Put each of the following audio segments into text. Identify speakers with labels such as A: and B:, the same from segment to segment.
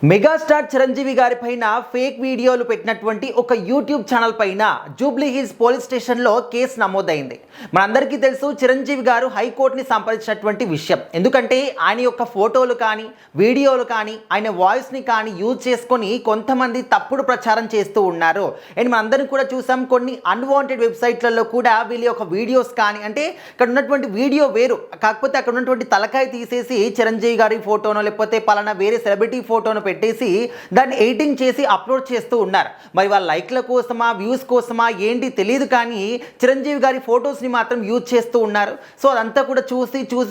A: Megastar Chiranjeevi గారి పైన fake వీడియోలు పెట్టినటువంటి ఒక యూట్యూబ్ ఛానల్ పైన జూబ్లీ హిల్స్ పోలీస్ స్టేషన్లో కేసు నమోదైంది. మనందరికీ తెలుసు చిరంజీవి గారు హైకోర్టుని సంప్రదించినటువంటి విషయం. ఎందుకంటే ఆయన యొక్క ఫోటోలు కానీ వీడియోలు కానీ ఆయన వాయిస్ని కానీ యూజ్ చేసుకొని కొంతమంది తప్పుడు ప్రచారం చేస్తూ ఉన్నారు. అండ్ మనందరం కూడా చూసాం, కొన్ని అన్వాంటెడ్ వెబ్సైట్లలో కూడా వీళ్ళ యొక్క వీడియోస్ కానీ, అంటే ఇక్కడ ఉన్నటువంటి వీడియో వేరు, కాకపోతే అక్కడ ఉన్నటువంటి తలకాయ తీసేసి చిరంజీవి గారి ఫోటోనో లేకపోతే పలానా వేరే సెలబ్రిటీ ఫోటోను పెట్టేసి దాన్ని ఎడిటింగ్ చేసి అప్లోడ్ చేస్తూ ఉన్నారు. మరి వాళ్ళ లైక్ల కోసమా వ్యూస్ కోసమా ఏంటి తెలియదు, కానీ చిరంజీవి గారి ఫొటోస్ని మాత్రం యూజ్ చేస్తూ ఉన్నారు. సో అదంతా కూడా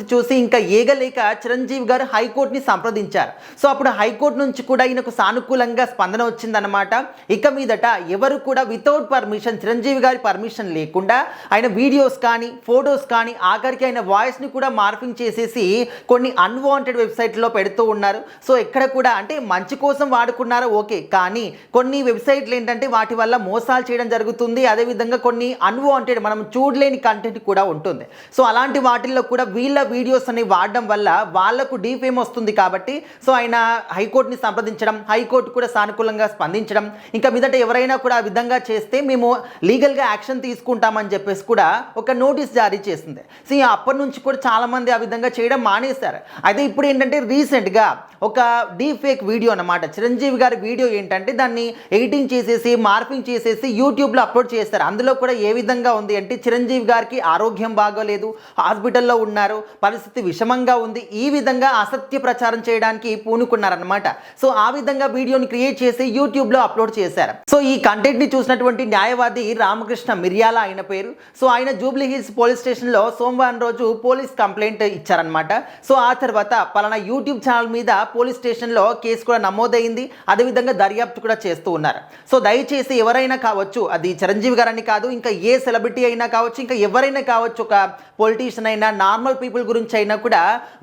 A: చూసి ఇంకా ఏగలేక చిరంజీవి గారు హైకోర్టుని సంప్రదించారు. సో అప్పుడు హైకోర్టు నుంచి కూడా ఈయనకు సానుకూలంగా స్పందన వచ్చిందనమాట. ఇక మీదట ఎవరు కూడా వితౌట్ పర్మిషన్, చిరంజీవి గారి పర్మిషన్ లేకుండా ఆయన వీడియోస్ కానీ ఫొటోస్ కానీ ఆఖరికి ఆయన వాయిస్ని కూడా మార్పింగ్ చేసేసి కొన్ని అన్వాంటెడ్ వెబ్సైట్లో పెడుతూ ఉన్నారు. సో ఎక్కడ కూడా అంటే మంచి కోసం వాడుకున్నారో ఓకే, కానీ కొన్ని వెబ్సైట్లు ఏంటంటే వాటి వల్ల మోసాలు చేయడం జరుగుతుంది. అదేవిధంగా కొన్ని అన్వాంటెడ్ మనం చూడలేని కంటెంట్ కూడా ఉంటుంది. సో అలాంటి వాటిల్లో కూడా వీళ్ళ వీడియోస్ అని వాడడం వల్ల వాళ్ళకు డీఫేమ్ వస్తుంది. కాబట్టి సో ఆయన హైకోర్టుని సంప్రదించడం, హైకోర్టు కూడా సానుకూలంగా స్పందించడం, ఇంకా మీదట ఎవరైనా కూడా ఆ విధంగా చేస్తే మేము లీగల్గా యాక్షన్ తీసుకుంటామని చెప్పేసి కూడా ఒక నోటీస్ జారీ చేసింది. సో అప్పటి నుంచి కూడా చాలామంది ఆ విధంగా చేయడం మానేశారు. అయితే ఇప్పుడు ఏంటంటే రీసెంట్గా ఒక డీఫేక్ వీడియో అన్నమాట, చిరంజీవి గారి వీడియో ఏంటంటే దాన్ని ఎడిటింగ్ చేసేసి మార్పింగ్ చేసేసి యూట్యూబ్లో అప్లోడ్ చేస్తారు. అందులో కూడా ఏ విధంగా ఉంది అంటే చిరంజీవి గారికి ఆరోగ్యం బాగోలేదు, హాస్పిటల్లో ఉన్నారు, పరిస్థితి విషమంగా ఉంది, ఈ విధంగా అసత్య ప్రచారం చేయడానికి పూనుకున్నారనమాట. సో ఆ విధంగా వీడియోని క్రియేట్ చేసి యూట్యూబ్లో అప్లోడ్ చేశారు. సో ఈ కంటెంట్ని చూసినటువంటి న్యాయవాది రామకృష్ణ మిర్యాల ఆయన పేరు. సో ఆయన జూబ్లీ హిల్స్ పోలీస్ స్టేషన్లో సోమవారం రోజు పోలీస్ కంప్లైంట్ ఇచ్చారనమాట. సో ఆ తర్వాత పలానా యూట్యూబ్ ఛానల్ మీద పోలీస్ స్టేషన్లో కేసు కూడా నమోదైంది. అదేవిధంగా దర్యాప్తు కూడా చేస్తూ ఉన్నారు. సో దయచేసి ఎవరైనా కావచ్చు, అది చిరంజీవి గారని కాదు, ఇంకా ఏ సెలబ్రిటీ అయినా కావచ్చు, ఇంకా ఎవరైనా కావచ్చు, ఒక పొలిటీషియన్ అయినా నార్మల్ పీపుల్ గురించి అయినా కూడా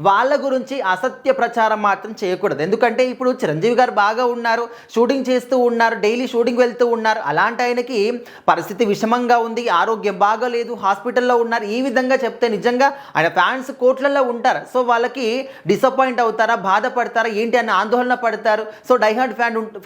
A: వాళ్ళ గురించి అసత్య ప్రచారం మాత్రం చేయకూడదు. ఎందుకంటే ఇప్పుడు చిరంజీవి గారు బాగా ఉన్నారు, షూటింగ్ చేస్తూ ఉన్నారు, డైలీ షూటింగ్ వెళ్తూ ఉన్నారు. అలాంటి ఆయనకి పరిస్థితి విషమంగా ఉంది, ఆరోగ్యం బాగోలేదు, హాస్పిటల్లో ఉన్నారు, ఈ విధంగా చెప్తే నిజంగా ఆయన ఫ్యాన్స్ కోట్లలో ఉంటారు. సో వాళ్ళకి డిసప్పాయింట్ అవుతారా, బాధపడతారా ఏంటి అని ఆందోళన పడతారు. సో డైహార్డ్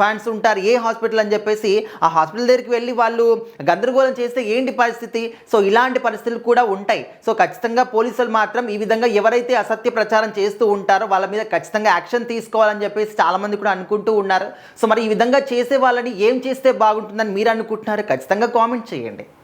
A: ఫ్యాన్స్ ఉంటారు, ఏ హాస్పిటల్ అని చెప్పేసి ఆ హాస్పిటల్ దగ్గరికి వెళ్ళి వాళ్ళు గందరగోళం చేస్తే ఏంటి పరిస్థితి. సో ఇలాంటి పరిస్థితులు కూడా ఉంటాయి. సో ఖచ్చితంగా పోలీసులు మాత్రం ఈ విధంగా ఎవరైతే అసత్య ప్రచారం చేస్తూ ఉంటారో వాళ్ళ మీద ఖచ్చితంగా యాక్షన్ తీసుకోవాలని చెప్పేసి చాలామంది కూడా అనుకుంటూ ఉన్నారు. సో మరి ఈ విధంగా చేసే వాళ్ళని ఏం చేస్తే బాగుంటుందని మీరు అనుకుంటున్నారు? ఖచ్చితంగా కామెంట్ చేయండి.